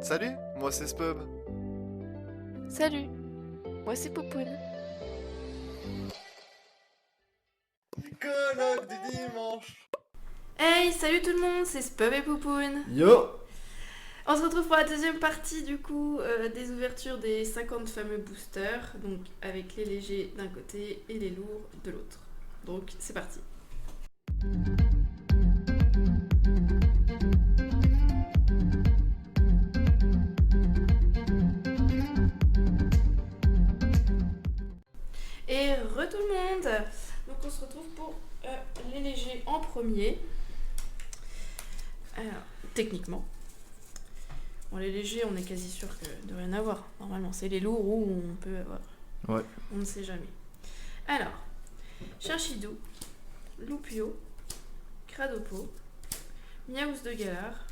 Salut, moi c'est Spub. Salut, moi c'est Poupoune. Colloque du dimanche. Hey, salut tout le monde, c'est Spub et Poupoune. Yo. On se retrouve pour la deuxième partie du coup des ouvertures des 50 fameux boosters, donc avec les légers d'un côté et les lourds de l'autre. Donc c'est parti. Et tout le monde. Donc on se retrouve pour les légers en premier. Alors, techniquement. Bon, les légers, on est quasi sûr de rien avoir. Normalement, c'est les lourds où on peut avoir. Ouais. On ne sait jamais. Alors, Chinchidou, Loupio, Cradopo, Miaous de Galar,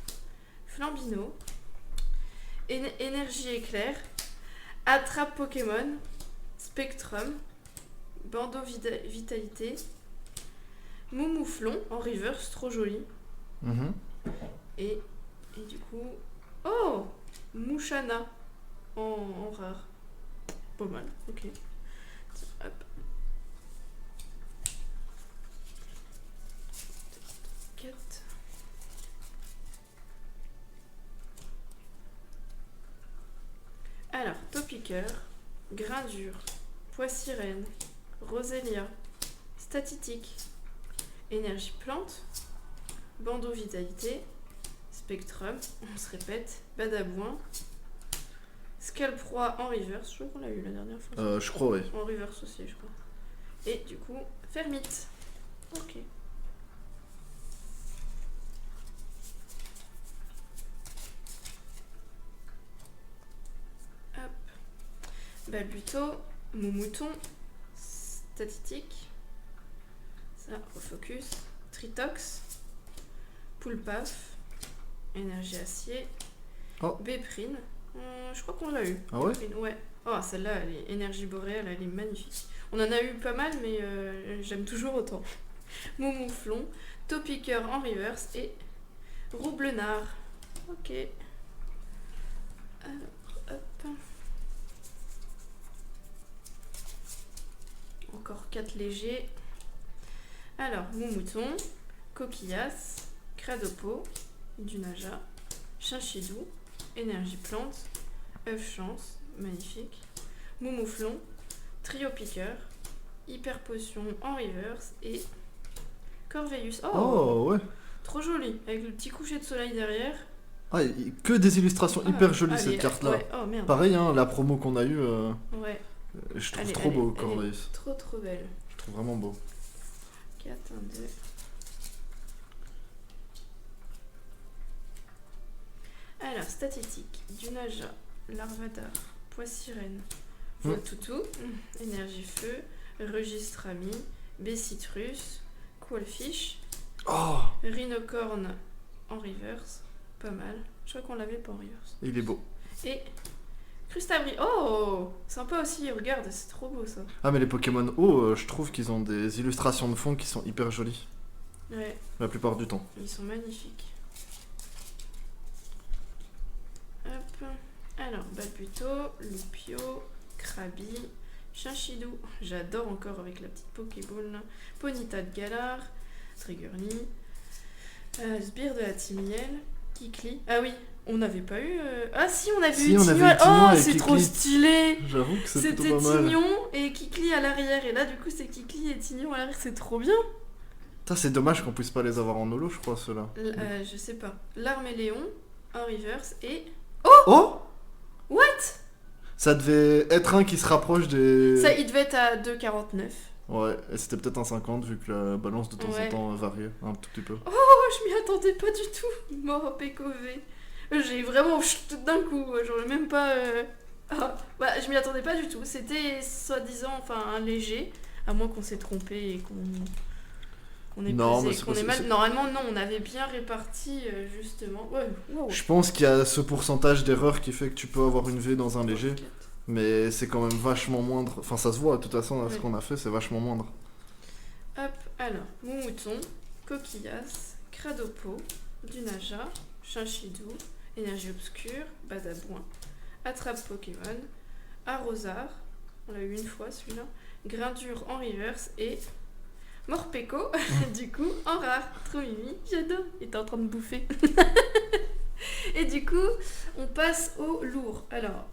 Flambino, Énergie Éclair, Attrape Pokémon, Spectrum, Bandeau Vitalité, Moumouflon en reverse, trop joli. Et du coup... Oh, Mouchana en rare. Pas mal, ok. Hop. Carte. Alors, Topiqueur, Grindure, Poissirène, Rosélia, Statitique, Énergie Plante, Bandeau Vitalité, Spectrum, on se répète, Badabouin, Scalproie en reverse, je crois qu'on l'a eu la dernière fois. Je crois, oui. En reverse aussi, je crois. Et du coup, Fermite. Ok. Hop. Balbuto, Moumouton, Statique, ça, Refocus, Tritox, Poulpaf, Énergie Acier, Oh. Béprine, je crois qu'on l'a eu. Ah ouais? Béprine, ouais. Oh, celle-là, elle est énergie boréale, elle est magnifique. On en a eu pas mal, mais j'aime toujours autant. Moumouflon, Topiqueur en reverse et Roublenard. Ok. Alors, hop. Encore 4 légers. Alors, Moumouton, Coquillas, Cradopo, Dunaja, Chinchidou, Énergie Plante, œuf Chance, magnifique, Moumouflon, Trio Piqueur, Hyper Potion en reverse et Corveillus. Oh, ouais. Trop joli, avec le petit coucher de soleil derrière. Ah, que des illustrations hyper jolies allez, cette carte-là. Ouais. Oh merde. Pareil, hein, la promo qu'on a eue, Ouais. je trouve Elle est- trop elle beau, est- Corveillus. Trop belle. Je trouve vraiment beau. 4, 1, 2. Alors, statistique, Dunaja, Larvadar, Poissirène, Voltoutou, Énergie Feu, Registre Ami, Bessitrus, Quillfish, Oh, Rhinocorne en reverse, pas mal. Je crois qu'on l'avait pas en reverse. il est beau. Et Crustabri, oh, sympa aussi, regarde, c'est trop beau ça. Ah, mais les Pokémon O, je trouve qu'ils ont des illustrations de fond qui sont hyper jolies. Ouais, La plupart du temps. ils sont magnifiques. Hop. Alors, Balbuto, Loupio, Krabi, Chinchidou, j'adore encore avec la petite Pokéball, Ponyta de Galar, Triggerly, Sbire de la Timiel, Kikli. Ah oui, on n'avait pas eu. Ah si, on avait Si, eu on avait Tignoil. eu Tignoil Oh, avec c'est trop Kikli. stylé! J'avoue que c'est C'était plutôt pas mal. Tignon et Kikli à l'arrière. Et là, du coup, c'est Kikli et Tignon à l'arrière. C'est trop bien! Putain, c'est dommage qu'on puisse pas les avoir en holo, je crois, ceux-là. Je sais pas. L'Arméléon en reverse et. Oh! What? Ça devait être un qui se rapproche des... Ça, il devait être à 2,49. Ouais, et c'était peut-être un 50 vu que la balance de temps Ouais. en temps variait un tout petit peu. Oh, je m'y attendais pas du tout. Mort PKV. J'ai vraiment tout d'un coup. J'aurais même pas. Ah, bah, je m'y attendais pas du tout. C'était soi-disant, enfin, un léger. À moins qu'on s'est trompé et qu'on ait Non, pesé, mais c'est qu'on pas- ait mal. c'est- Normalement, non, on avait bien réparti justement. Ouais, wow. Je pense qu'il y a ce pourcentage d'erreur qui fait que tu peux avoir une V dans un léger, mais c'est quand même vachement moindre. Enfin, ça se voit, de toute façon, ce Ouais. qu'on a fait, c'est vachement moindre. Hop, alors, Moumouton, Coquillas, Cradopo, Dunaja, Chinchidou, Énergie obscure, Badabouin, Attrape Pokémon, Arrosard, on l'a eu une fois celui-là, Grindure en reverse et Morpeko, du coup, en rare. Trop mimi, j'adore. Il était en train de bouffer. Et du coup, on passe au lourd. Alors,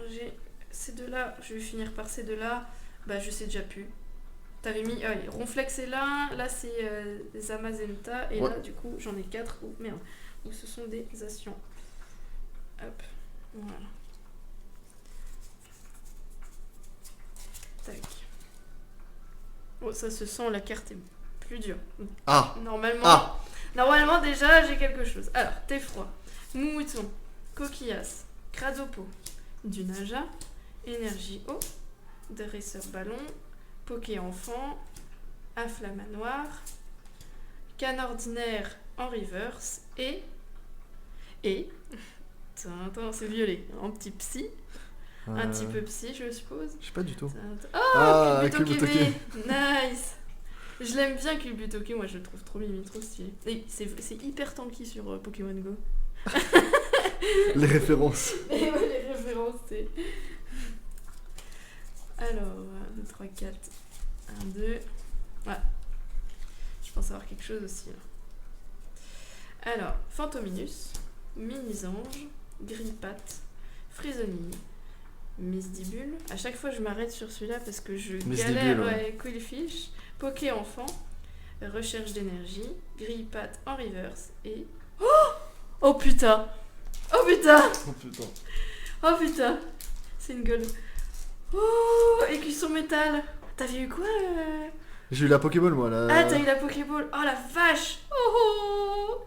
j'ai ces deux-là, je vais finir par ces deux-là. Bah, je sais déjà plus. T'avais mis. Allez, Ronflex est là. Là, c'est Zamazenta. Et Ouais. là, du coup, j'en ai 4. Oh merde. Où ce sont des Zacians. Hop. Voilà. Tac. Oh, ça se sent, la carte est plus dure. Ah Normalement déjà, j'ai quelque chose. Alors, Teffroi, Moumouton, Coquillas, Cradopo, Dunaja, Énergie Eau, Dresseur Ballon, Poké Enfant, Afflamanoir, Canne Ordinaire en reverse et... Attends, c'est violet. Un petit psy. Un petit peu psy, je suppose. Je sais pas du tout. Oh, Culbuto Culbuto Keve. Nice. Je l'aime bien Culbuto Keve, moi je le trouve trop mimi, trop stylé. Et c'est hyper tanky sur Pokémon Go. Les références. Et ouais, les références, c'est... Alors, 1, 2, 3, 4. 1, 2. Ouais. Je pense avoir quelque chose aussi là. Alors, Fantominus, Minisange, Grillpat, Frisonille, Misdibule. À chaque fois, je m'arrête sur celui-là parce que je galère. Ouais, Quillfish, Poké Enfant, Recherche d'énergie, Grillpat en reverse et... Oh putain! Oh putain! Oh putain. Oh putain! C'est une gueule. Oh! Écusson métal! T'avais eu quoi J'ai eu la Pokéball moi là. Ah, t'as eu la Pokéball! Oh la vache! Oh!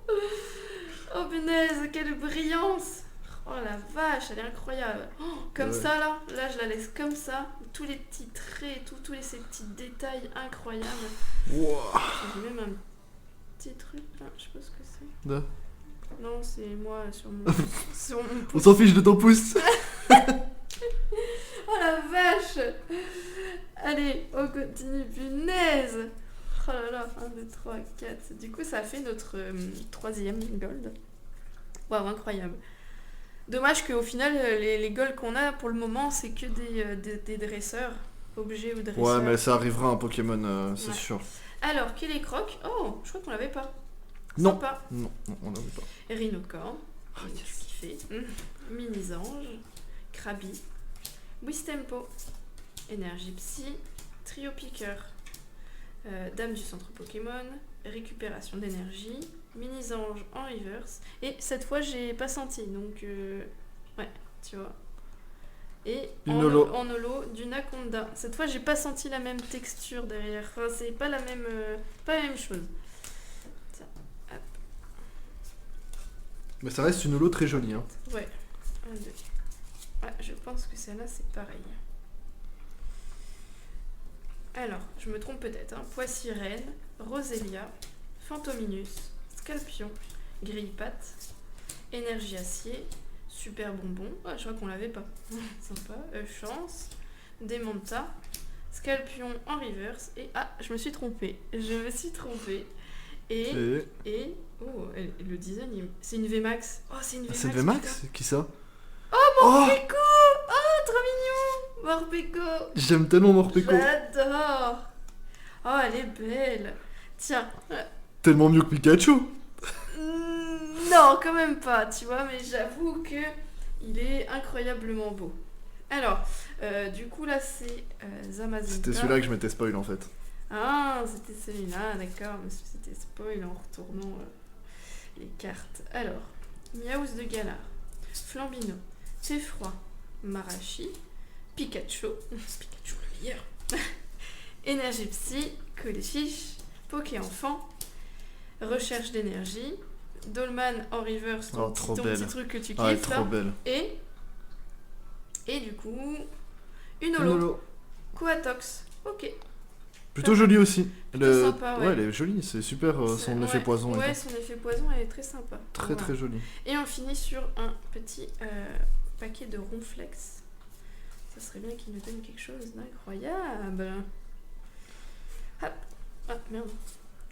Oh punaise, quelle brillance! Oh la vache, elle est incroyable! Oh, comme Ouais. ça là, je la laisse comme ça. Tous les petits traits, ces petits détails incroyables. Wow. J'ai même un petit truc là, je sais pas ce que c'est. De- Non, c'est moi sur mon, sur mon On pouce. s'en fiche de ton pouce. Oh la vache! Allez, on continue, punaise! Oh là là, 1, 2, 3, 4. Du coup, ça fait notre troisième gold. Waouh, incroyable. Dommage qu'au final, les golds qu'on a pour le moment, c'est que des dresseurs, objets ou dresseurs. Ouais, mais ça arrivera un Pokémon, c'est Ouais. sûr. Alors, Kélécroc. Oh, je crois qu'on l'avait pas. Non. Sympa. Non, on l'avait pas. Rhinocorn. Ah, Qu'est-ce yes. qu'il fait Minisange. Krabi. Wistempo. Énergie Psy. Trio Piqueur. Dame du centre Pokémon. Récupération d'énergie. Minisange en reverse. Et cette fois, j'ai pas senti. Donc, ouais, tu vois. Et Une holo. en holo, du Naconda. Cette fois, j'ai pas senti la même texture derrière. Enfin, c'est pas la même chose. Tiens, hop. Mais ça reste une holo très jolie. Hein. Ouais, 1, 2. Ouais, je pense que celle-là, c'est pareil. Alors, je me trompe peut-être. Hein. Poissy-Reine, Roselia, Fantominus, Scalpion, Grillpat, Énergie Acier, Super Bonbon. Ah, je crois qu'on l'avait pas. Sympa. Chance, Démonta, Scalpion en reverse. Et ah, je me suis trompée. Et oh, le design, c'est une VMAX. Oh, c'est une VMAX. C'est VMAX? Qui ça? Oh, Morpeko! Oh, trop mignon! Morpeko! J'aime tellement Morpeko. J'adore! Oh, elle est belle! Tiens. Tellement mieux que Pikachu. Non, quand même pas, tu vois, mais j'avoue que il est incroyablement beau. Alors, du coup, là, c'est Zamazenta. C'était celui-là que je m'étais spoil en fait. Ah, c'était celui-là, d'accord, mais c'était spoil en retournant les cartes. Alors, Miaous de Galar, Flambino, Teffroi, Marachi, Pikachu, Pikachu le meilleur, Énergie Psy, Quillfish, Poké Enfant, Recherche d'énergie, Dolman en reverse, Oh, trop ton belle. petit truc que tu kiffes Ah, elle est là, trop belle. et du coup, une Une holo, holo. Coatox, ok. Plutôt jolie aussi. Plutôt sympa, ouais. Elle est jolie, c'est super son effet poison. et Ouais, tout. son effet poison elle est très sympa. Très Voilà. très jolie. Et on finit sur un petit paquet de Ronflex. Ça serait bien qu'il nous donne quelque chose d'incroyable. Hop. Ah, merde.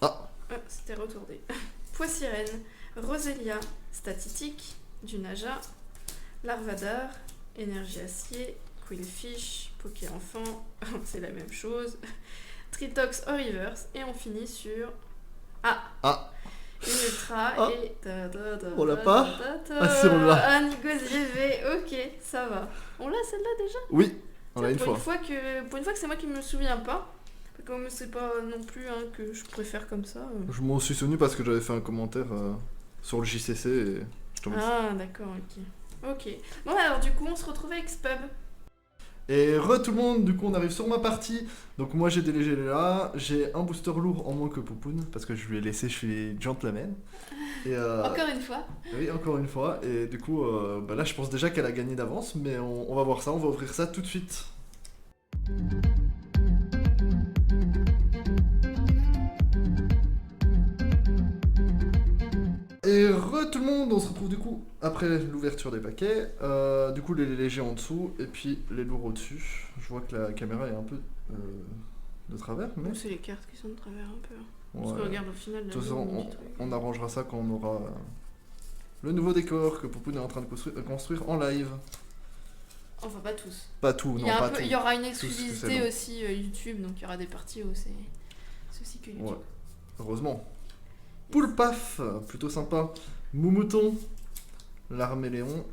Ah. C'était retourné. Poissy-Reine, Roselia, Statitique, du Naja, Larvadar, Énergie Acier, Quillfish, Poké Enfant, c'est la même chose, Tritox en reverse, et on finit sur... une Ultra et... On l'a pas. Ah si, on l'a. Un Nigosier V, ok, ça va. On l'a celle-là déjà? Oui, on l'a Tiens, une pour fois. Pour une fois que c'est moi qui me souviens pas, comme c'est pas non plus que je préfère comme ça. Je m'en suis souvenu parce que j'avais fait un commentaire sur le JCC et je te remercie. Ah d'accord, ok. Bon alors du coup on se retrouve avec Spub. Et tout le monde, du coup on arrive sur ma partie. Donc moi j'ai délégué là, j'ai un booster lourd en moins que Poupoune parce que je lui ai laissé, je suis gentleman. Et Encore une fois. oui, encore une fois. Et du coup, là je pense déjà qu'elle a gagné d'avance, mais on va voir ça, on va ouvrir ça tout de suite. Et tout le monde, on se retrouve du coup après l'ouverture des paquets. Du coup les légers en dessous et puis les lourds au-dessus. Je vois que la caméra est un peu de travers, mais... C'est les cartes qui sont de travers un peu. Parce Ouais. que regarde au final... De toute façon, on arrangera ça quand on aura le nouveau décor que Poupoune est en train de construire en live. Enfin pas tous. Pas tout, non, pas tout. Il y aura une Tout ce que c'est exclusivité long. aussi YouTube, donc il y aura des parties où c'est aussi que YouTube. Ouais, heureusement. Poulpaf, plutôt sympa. Moumouton, l'Arméléon,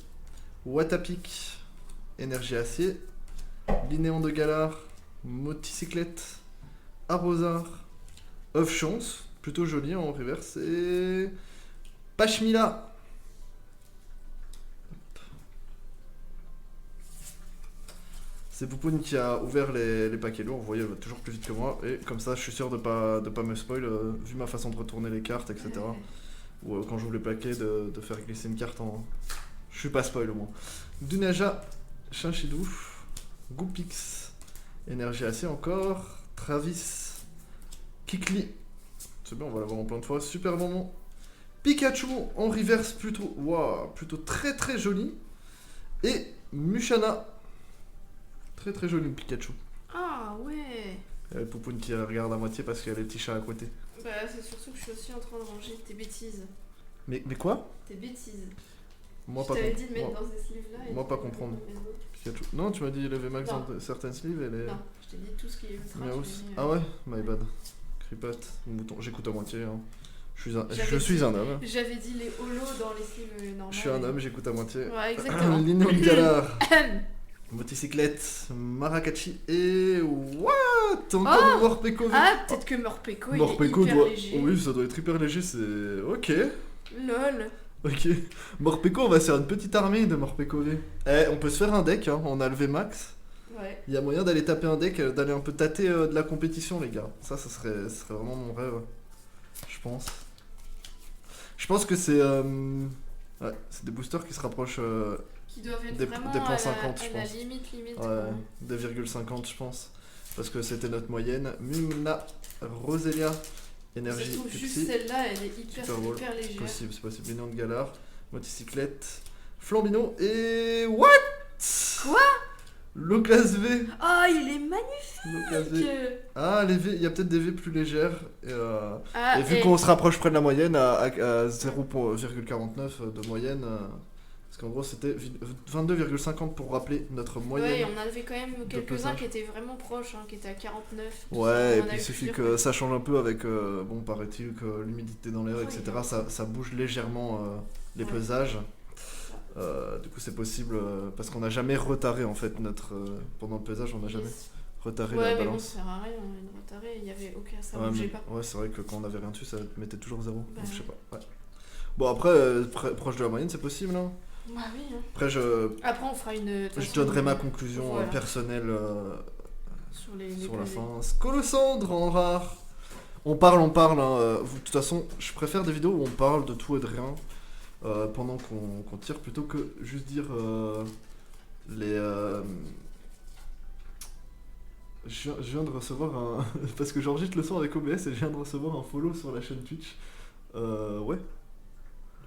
Watapic, Énergie Acier, Linéon de Galar, Moticyclette, Arrosard, Œuf Chance, plutôt joli en reverse, et Pachmila. C'est Poupoune qui a ouvert les paquets lourds, vous voyez, elle va toujours plus vite que moi, et comme ça je suis sûr de pas me spoil, vu ma façon de retourner les cartes, etc. Ou quand j'ouvre les paquets, de faire glisser une carte en... Je suis pas spoil au moins. Dunaja, Chinchidou, Goupix, Énergie Acier encore, Travis, Kikli, c'est bien, on va l'avoir en plein de fois, super moment. Pikachu en reverse plutôt, waouh, plutôt très très joli. Et Mushana, très très joli Pikachu. Ah ouais. Poupoune qui regarde à moitié parce qu'il y a les petits chats à côté. Bah c'est surtout que je suis aussi en train de ranger tes bêtises. Mais quoi? Tes bêtises. Moi Je pas t'avais dit de mettre moi, dans ces sleeves-là. et moi tu pas m'as comprendre. mis les autres. Pikachu. Non, tu m'as dit lever max Non. dans certaines sleeves et les... Non, je t'ai dit tout ce qui est ultra. Miaus. je t'ai mis, Ah ouais, my bad. Cripot, mouton, j'écoute à moitié. Hein. Je J'avais suis dit- un homme. J'avais dit les holos dans les sleeves normales. Je suis un homme, j'écoute à moitié. Ouais, exactement. Linéon de Galar, Moticyclette, Maracati et... What? Encore Morpeko. Ah, peut-être que Morpeko il est Morpeko hyper doit... léger. Oui, ça doit être hyper léger, c'est... Ok. Lol. Ok. Morpeko, on va se faire une petite armée de Morpeko V. On peut se faire un deck, hein. On a levé max. Ouais. Il y a moyen d'aller taper un deck, d'aller un peu tâter de la compétition, les gars. Ça serait vraiment mon rêve. Je pense. Je pense que c'est... Ouais, c'est des boosters qui se rapprochent Qui doivent être des vraiment points à la, 50, je à la pense. limite. ouais, quoi. des 0,50, je pense. Parce que c'était notre moyenne. Mumna, Roselia, Ça Énergie, se trouve juste Pepsi. celle-là, elle est hyper, Super Bowl. hyper légère. C'est possible. Linéon de Galar, Moticyclette, Flambino et... What? Quoi? L'Oclas V. Ah, il est magnifique. L'Oclas V. Ah, les V, il y a peut-être des V plus légères. Ah, Et vu qu'on se rapproche près de la moyenne, à 0,49 de moyenne, parce qu'en gros c'était 22,50 pour rappeler notre moyenne. Ouais, on avait quand même quelques-uns pesage. qui étaient vraiment proches, qui étaient à 49. tout ça, Ouais, on et en puis avait il suffit plusieurs. que ça change un peu avec, bon, paraît-il que l'humidité dans l'air, Ouais, etc. ouais. Ça bouge légèrement les Ouais. pesages. Du coup c'est possible, parce qu'on n'a jamais retardé en fait pendant le pesage, on n'a jamais Yes. retardé Ouais, la mais bon, balance. ça sert à rien, une retardée, il y avait aucun, ça Ouais, bougeait mais- pas. ouais, c'est vrai que quand on avait rien dessus, ça mettait toujours 0. Bah donc je sais ouais. pas. Ouais. Bon, après, proche de la moyenne, c'est possible. Hein. Bah oui, hein. Après, Après, on fera une. de toute je façon, donnerai ma conclusion voilà. personnelle sur les sur la pesées. fin. Scolosandre en rare. On parle. Hein. De toute façon, je préfère des vidéos où on parle de tout et de rien pendant qu'on tire plutôt que juste dire les. Je viens de recevoir un. Parce que j'enregistre le son avec OBS et je viens de recevoir un follow sur la chaîne Twitch. Ouais.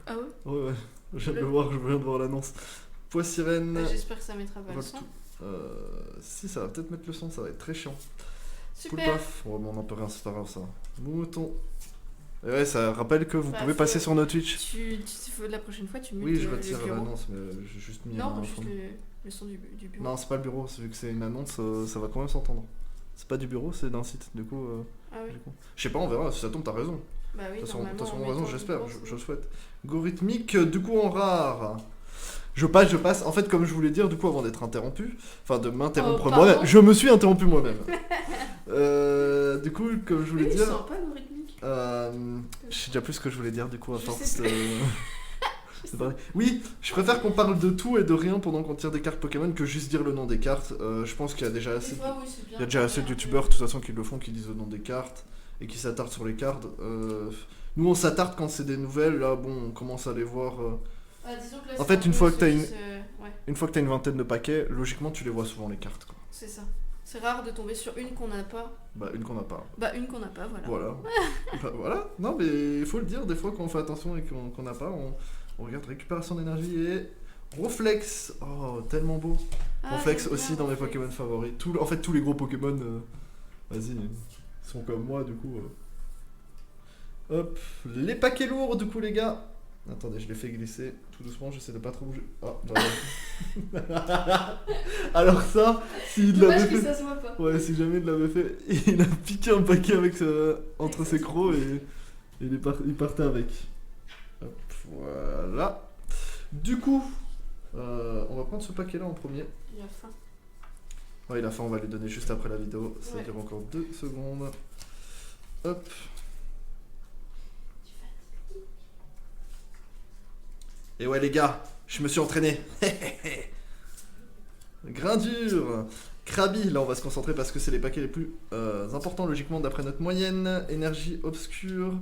Ah ouais? Ouais. Je viens de le voir, je viens de voir l'annonce. Pois sirène. Bah, j'espère que ça mettra pas le Voilà son. tout. Si, ça va peut-être mettre le son, ça va être très chiant. Super! Poulpaf, ouais, mais on en peut rien, c'est pas grave ça. Mouton, Et ouais, ça rappelle que vous Bah, pouvez faut- passer sur notre Twitch. La prochaine fois, tu mutes Oui, je le retire bureau. l'annonce, mais j'ai juste mis Non, un juste fond. le son du bureau. Non, c'est pas le bureau, vu que c'est une annonce, ça va quand même s'entendre. C'est pas du bureau, c'est d'un site, du coup. Ah oui. Je sais pas, on verra, si ça tombe, t'as raison. Bah oui, De toute normalement. façon, en raison, mettant j'espère, le je le souhaite. Algorithmique, du coup, en rare. Je passe. En fait, comme je voulais dire, du coup, avant d'être interrompu, enfin de m'interrompre Oh, moi-même, pardon. je me suis interrompu moi-même. Du coup, comme je voulais Oui, je dire. sens pas algorithmique. Je sais déjà plus ce que je voulais dire, du coup, à Je force sais de. de parler. Oui, je préfère qu'on parle de tout et de rien pendant qu'on tire des cartes Pokémon que juste dire le nom des cartes. Je pense qu'il y a déjà Des assez. fois, oui, c'est bien. Il y a déjà assez de youtubeurs de toute façon qui le font, qui disent le nom des cartes et qui s'attardent sur les cartes. Nous on s'attarde quand c'est des nouvelles, là bon on commence à les voir. Ah, disons que là, En c'est fait, un une peu fois que t'as ceux une- qui se- Ouais, Une fois que t'as une vingtaine de paquets, logiquement tu les vois souvent les cartes. Quoi. c'est ça. C'est rare de tomber sur une qu'on n'a pas. Bah une qu'on n'a pas. Bah, une qu'on n'a pas, voilà. Voilà. Bah, voilà. Non mais il faut le dire, des fois quand on fait attention et qu'on n'a pas, on regarde récupération d'énergie et. Reflex. Oh tellement beau. Ah, Reflex j'aime aussi bien dans mes Reflex. Pokémon favoris. En fait tous les gros Pokémon, vas-y, ils sont comme moi du coup. Hop, les paquets lourds du coup les gars. Attendez, je les fais glisser tout doucement, j'essaie de pas trop bouger. Ah, bah, alors ça, s'il l'avait Dommage que fait... ça se voit pas. Ouais, si jamais il l'avait fait, il a piqué un paquet avec entre ses crocs et il partait avec. Hop, voilà. Du coup, on va prendre ce paquet là en premier. Il a faim. Ouais, la fin, on va lui donner juste après la vidéo. Ça Ouais. dure encore 2 secondes. Hop. Et ouais, les gars, je me suis entraîné. Grindure. Krabi, là on va se concentrer parce que c'est les paquets les plus importants logiquement d'après notre moyenne. Énergie obscure,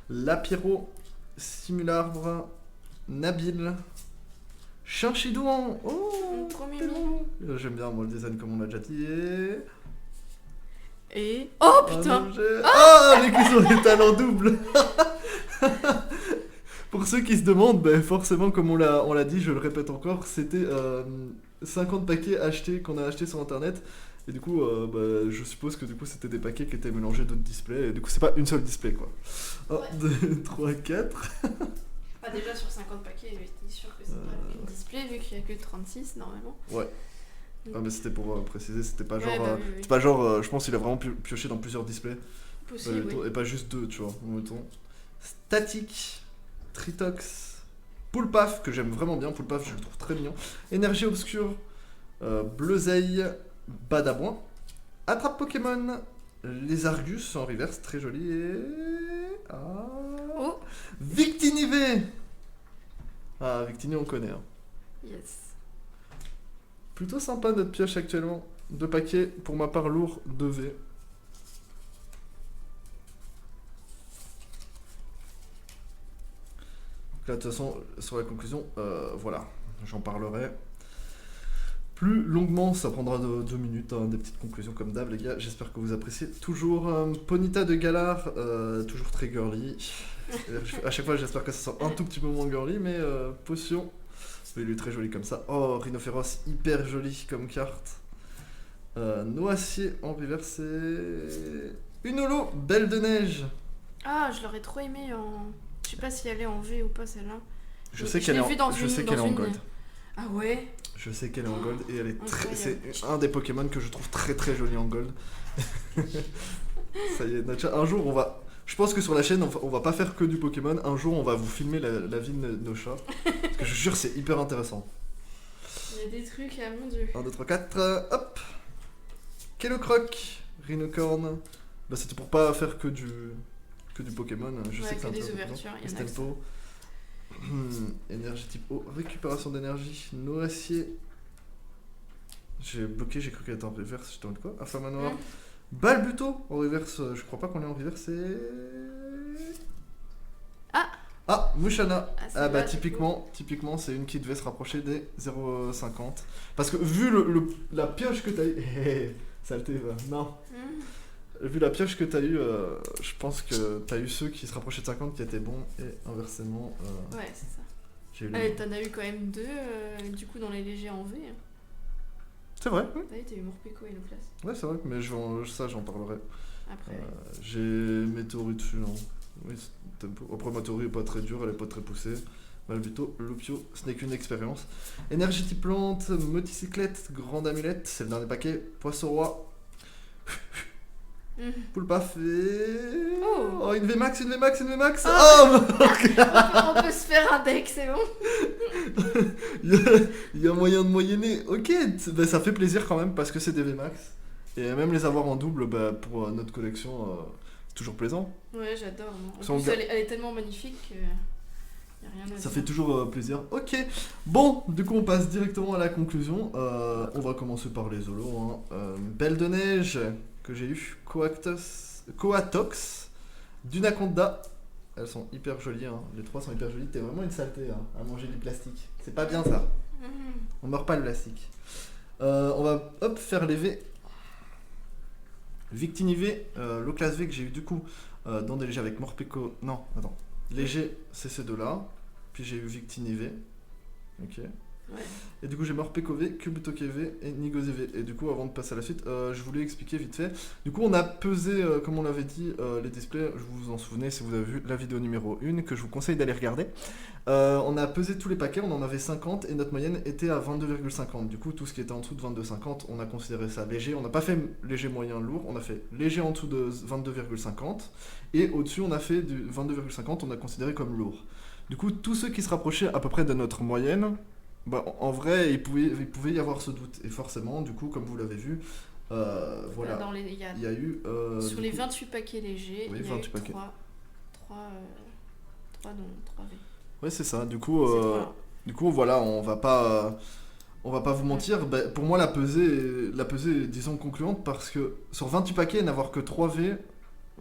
Lapiro, Simularbre, Nabil, Chinchidouan. Oh, Trop mimi. tellement. J'aime bien moi le design comme on l'a déjà dit. Et. Oh putain! Un objet. Ah, les coups sont des talents doubles. Pour ceux qui se demandent, ben, forcément comme on l'a dit, je le répète encore, c'était 50 paquets qu'on a achetés sur internet. Et du coup, bah, je suppose que du coup c'était des paquets qui étaient mélangés d'autres displays. Et du coup, c'est pas une seule display quoi. 1, Ouais. 2, 3, 4. Ah, déjà sur 50 paquets, j'étais sûr que c'est pas une display vu qu'il y a que 36 normalement. Ouais. Ah, mais c'était pour préciser, c'était pas genre. Ouais, bah oui, oui. C'est pas genre, je pense qu'il a vraiment pioché dans plusieurs displays. Possible, oui. Et pas juste 2, tu vois. Mettons. Statique, Tritox, Poulpaf, que j'aime vraiment bien. Poulpaf, je le trouve très mignon. Énergie obscure, Bleuzeille, Badabouin. Attrape Pokémon, les Argus en reverse, très joli. Et. Ah. Oh! Victinivé. Ah, Victini, on connaît. Hein. Yes. Plutôt sympa notre pioche actuellement. 2 paquets, pour ma part lourd, 2V. Là, de toute façon, sur la conclusion, voilà, j'en parlerai plus longuement, ça prendra 2 minutes, hein, des petites conclusions comme d'hab, les gars. J'espère que vous appréciez toujours. Ponyta de Galar, toujours très girly. À chaque fois, j'espère que ça sera un tout petit peu moins girly, mais potion. Mais il est très joli comme ça. Oh, Rhinophéros, hyper joli comme carte. Noacier en reversé. Une holo, Belle de Neige. Ah, je l'aurais trop aimé en. Je sais pas si elle est en V ou pas celle-là. Je sais Je qu'elle est l'ai en, vue dans je une- sais dans qu'elle est en une- gold. Ah ouais? Je sais qu'elle est en gold et elle est très. C'est Incroyable. un des Pokémon que je trouve très très joli en gold. Ça y est, Nacha, un jour on va. Je pense que sur la chaîne on va pas faire que du Pokémon. Un jour on va vous filmer la vie de nos chats. Parce que je jure c'est hyper intéressant. Il y a des trucs, ah mon dieu. 1, 2, 3, 4. Hop. Kellocroc, Rhinocorn. Bah c'était pour pas faire que du Pokémon. Je Ouais, sais que que c'est un des peu ouvertures, il y en a que Estempo. Énergie type O, récupération d'énergie, Noacier. J'ai bloqué, j'ai cru qu'elle était en reverse, j'étais en mode quoi? Affamanoir. Mm. Balbuto en reverse, je crois pas qu'on est en reverse, et. Ah. Ah, Mushana. Ah, c'est Ah bah là, du typiquement c'est une qui devait se rapprocher des 0,50. Parce que vu la pioche que t'as eu. Saleté, va. Non. coup. Vu la pioche que t'as eu, je pense que t'as eu ceux qui se rapprochaient de 50 qui étaient bons, et inversement, Ouais, c'est ça. j'ai eu. Allez, t'en as eu quand même 2 du coup dans les légers en V. Hein. C'est vrai, oui. T'as eu Morpeko et Loplas. Ouais, c'est vrai, mais ça j'en parlerai. Après. J'ai Météorite dessus, hein. Oui, tempo. Après, ma théorie est pas très dure, elle est pas très poussée. Malbuto, Lupio, ce n'est qu'une expérience. Énergie type plante, motocyclette, grande amulette, c'est le dernier paquet. Poisson roi. Poule paf et. Oh, une VMAX, une VMAX, une VMAX. Oh, On peut se faire un deck, c'est bon. il y a moyen de moyenner. Ok, bah, ça fait plaisir quand même parce que c'est des VMAX. Et même les avoir en double bah, pour notre collection, toujours plaisant. Ouais, j'adore. En Sans plus, ga- elle est tellement magnifique que. Y a rien à Ça dire. fait toujours plaisir. Ok, bon, du coup on passe directement à la conclusion. On va commencer par les holos. Belle de neige que j'ai eu, Coatox, Dunaconda. Elles sont hyper jolies, hein. Les trois sont hyper jolies. T'es vraiment une saleté à manger du plastique. C'est pas bien ça. On meurt pas le plastique. On va hop faire les V. Victinivé, l'eau classe V que j'ai eu du coup dans des légers avec Morpeko. Non, attends. Léger, c'est ces deux-là. Puis j'ai eu Victinivé. Ok. Ouais. Et du coup j'ai Morpeko V, Kubutoke V et Nigose V. Et du coup avant de passer à la suite, je voulais expliquer vite fait. Du coup on a pesé, comme on l'avait dit, les displays. Je vous en souvenez si vous avez vu la vidéo numéro 1 que je vous conseille d'aller regarder. On a pesé tous les paquets, on en avait 50 et notre moyenne était à 22,50. Du coup tout ce qui était en dessous de 22,50 on a considéré ça léger. On n'a pas fait léger, moyen, lourd, on a fait léger en dessous de 22,50 et au-dessus on a fait du 22,50 on a considéré comme lourd. Du coup tous ceux qui se rapprochaient à peu près de notre moyenne, bah, en vrai il pouvait y avoir ce doute. Et forcément du coup comme vous l'avez vu, voilà, il y a eu... sur les 28 paquets légers, oui, il y a eu 28 paquets. 3 V. Ouais c'est ça, du coup voilà, on va pas vous mentir, bah, pour moi la pesée est, disons concluante parce que sur 28 paquets n'avoir que 3 V,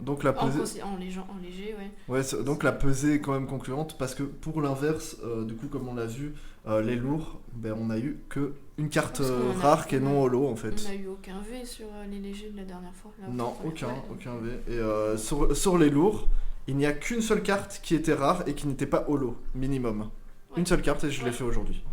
donc la pesée... En léger, ouais. Ouais, donc la pesée est quand même concluante parce que pour l'inverse, du coup comme on l'a vu, les lourds, ben, on a eu que une carte rare qui est non holo en fait. On n'a eu aucun V sur les légers de la dernière fois. Non, aucun V. Et sur les lourds, il n'y a qu'une seule carte qui était rare et qui n'était pas holo, minimum. Ouais. Une seule carte et je l'ai fait aujourd'hui.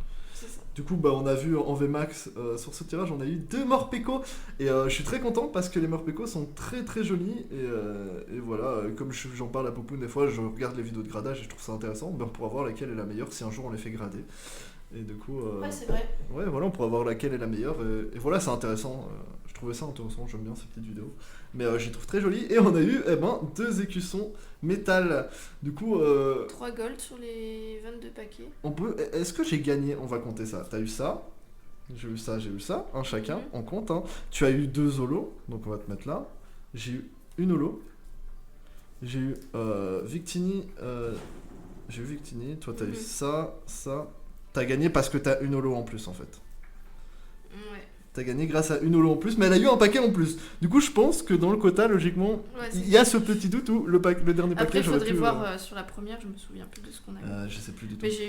Du coup, bah, on a vu en VMAX sur ce tirage, on a eu 2 Morpeko. Et je suis très content parce que les Morpeko sont très très jolis. Et voilà, comme j'en parle à Popoun des fois, je regarde les vidéos de gradage et je trouve ça intéressant on pourra voir laquelle est la meilleure si un jour on les fait grader. Et du coup, ouais, c'est vrai. Ouais, voilà, on pourra voir laquelle est la meilleure. Et voilà, c'est intéressant. Je trouvais ça intéressant, j'aime bien ces petites vidéos. Mais je les trouve très jolies. Et on a eu 2 écussons métal. Du coup. 3 gold sur les 22 paquets. Est-ce que j'ai gagné? On va compter ça. T'as eu ça, j'ai eu ça, un chacun, on compte. Hein. Tu as eu 2 holos, donc on va te mettre là. J'ai eu une holo. J'ai eu Victini. J'ai eu Victini. Toi, t'as eu ça. T'as gagné parce que t'as une holo en plus en fait. Ouais. T'as gagné grâce à une holo en plus, mais elle a eu un paquet en plus. Du coup, je pense que dans le quota, logiquement, il y a ce petit doute où le dernier paquet, j'aurais pu... Après, il faudrait voir sur la première, je me souviens plus de ce qu'on a eu. Je sais plus du tout. Mais j'ai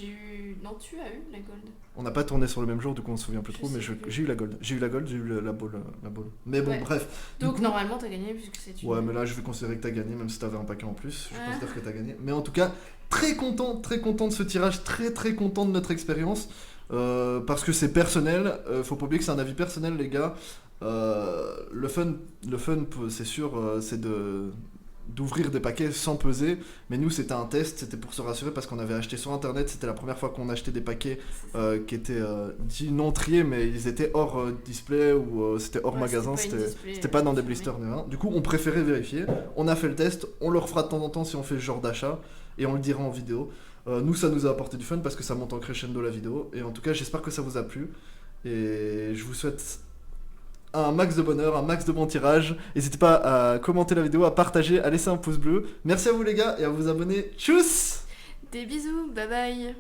eu... Non, tu as eu la gold. On n'a pas tourné sur le même jour, du coup on se souvient plus trop, mais j'ai eu la gold. J'ai eu la gold, j'ai eu la ball. Mais bon, bref. Donc coup, normalement, t'as gagné puisque c'est une... Ouais, mais là, je vais considérer que t'as gagné, même si t'avais un paquet en plus. Je considère que t'as gagné. Mais en tout cas, très content de ce tirage, très content de notre expérience. Parce que c'est personnel, faut pas oublier que c'est un avis personnel les gars. Le fun c'est sûr, c'est d'ouvrir des paquets sans peser, mais nous c'était un test, c'était pour se rassurer parce qu'on avait acheté sur internet, c'était la première fois qu'on achetait des paquets qui étaient dits non triés mais ils étaient hors display ou c'était hors magasin, c'était pas dans des blisters ni rien. Du coup on préférait vérifier, on a fait le test, on le refera de temps en temps si on fait ce genre d'achat et on le dira en vidéo. Nous ça nous a apporté du fun parce que ça monte en crescendo la vidéo et en tout cas j'espère que ça vous a plu et je vous souhaite un max de bonheur, un max de bon tirage. N'hésitez pas à commenter la vidéo, à partager, à laisser un pouce bleu. Merci à vous les gars et à vous abonner. Tchuss! Des bisous, bye bye.